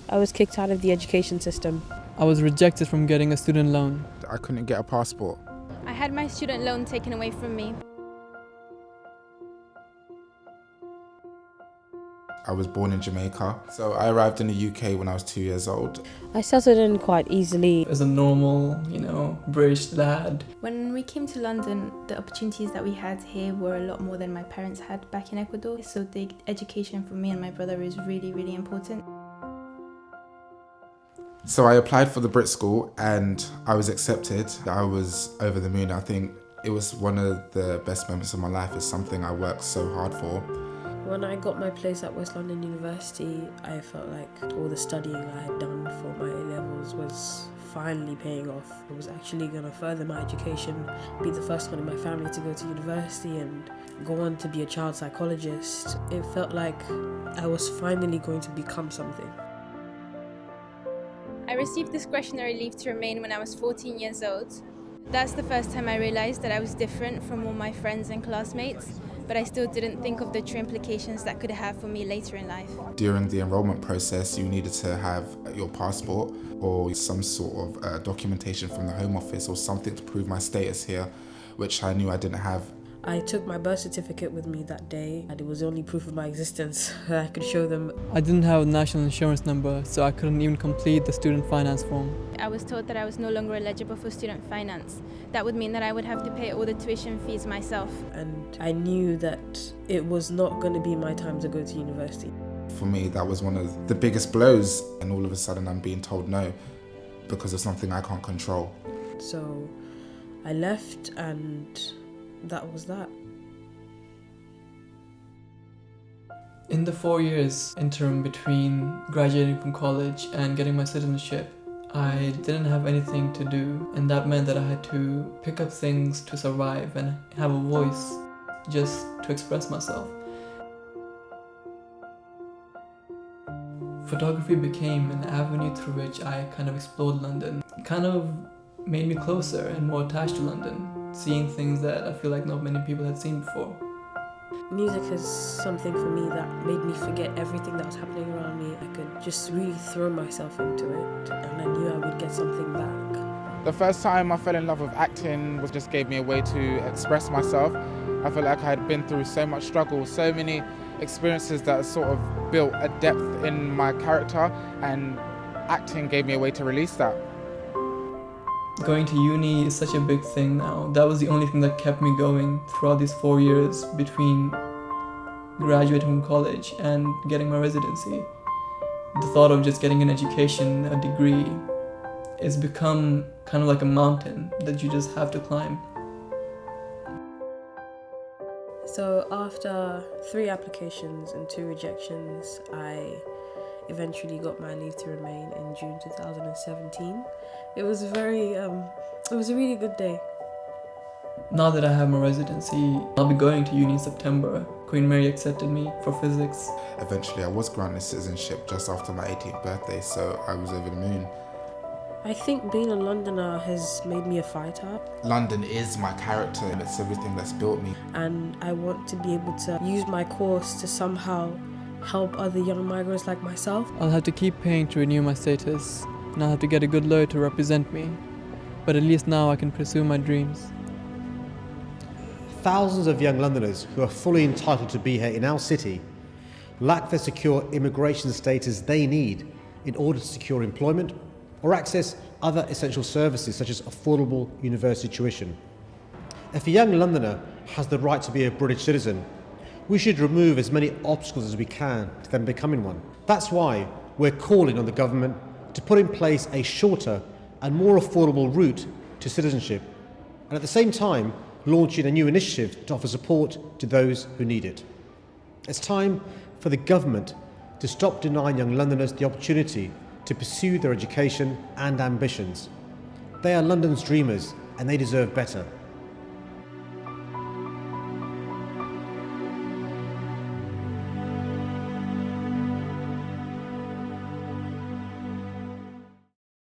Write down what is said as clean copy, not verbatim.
I was kicked out of the education system. I was rejected from getting a student loan. I couldn't get a passport. I had my student loan taken away from me. I was born in Jamaica, so I arrived in the UK when I was 2 years old. I settled in quite easily. As a normal, British lad. When we came to London, the opportunities that we had here were a lot more than my parents had back in Ecuador. So the education for me and my brother is really, really important. So I applied for the Brit School and I was accepted. I was over the moon. I think it was one of the best moments of my life. It's something I worked so hard for. When I got my place at West London University, I felt like all the studying I had done for my A-levels was finally paying off. I was actually going to further my education, be the first one in my family to go to university and go on to be a child psychologist. It felt like I was finally going to become something. I received discretionary leave to remain when I was 14 years old. That's the first time I realised that I was different from all my friends and classmates, but I still didn't think of the true implications that could have for me later in life. During the enrolment process, you needed to have your passport or some sort of documentation from the Home Office or something to prove my status here, which I knew I didn't have. I took my birth certificate with me that day, and it was the only proof of my existence that I could show them. I didn't have a national insurance number, so I couldn't even complete the student finance form. I was told that I was no longer eligible for student finance. That would mean that I would have to pay all the tuition fees myself. And I knew that it was not going to be my time to go to university. For me, that was one of the biggest blows, and all of a sudden I'm being told no because of something I can't control. So I left, and that was that. In the 4 years interim between graduating from college and getting my citizenship, I didn't have anything to do, and that meant that I had to pick up things to survive and have a voice just to express myself. Photography became an avenue through which I kind of explored London. It kind of made me closer and more attached to London, seeing things that I feel like not many people had seen before. Music is something for me that made me forget everything that was happening around me. I could just really throw myself into it, and I knew I would get something back. The first time I fell in love with acting just gave me a way to express myself. I felt like I had been through so much struggle, so many experiences that sort of built a depth in my character, and acting gave me a way to release that. Going to uni is such a big thing now. That was the only thing that kept me going throughout these 4 years between graduating from college and getting my residency. The thought of just getting an education, a degree, it's become kind of like a mountain that you just have to climb. So after 3 applications and 2 rejections, I eventually got my leave to remain in June 2017. It was a really good day. Now that I have my residency, I'll be going to uni in September. Queen Mary accepted me for physics. Eventually I was granted citizenship just after my 18th birthday, so I was over the moon. I think being a Londoner has made me a fighter. London is my character, and it's everything that's built me. And I want to be able to use my course to somehow help other young migrants like myself. I'll have to keep paying to renew my status, and I'll have to get a good lawyer to represent me. But at least now I can pursue my dreams. Thousands of young Londoners who are fully entitled to be here in our city lack the secure immigration status they need in order to secure employment or access other essential services such as affordable university tuition. If a young Londoner has the right to be a British citizen, we should remove as many obstacles as we can to them becoming one. That's why we're calling on the government to put in place a shorter and more affordable route to citizenship, and at the same time launching a new initiative to offer support to those who need it. It's time for the government to stop denying young Londoners the opportunity to pursue their education and ambitions. They are London's dreamers, and they deserve better.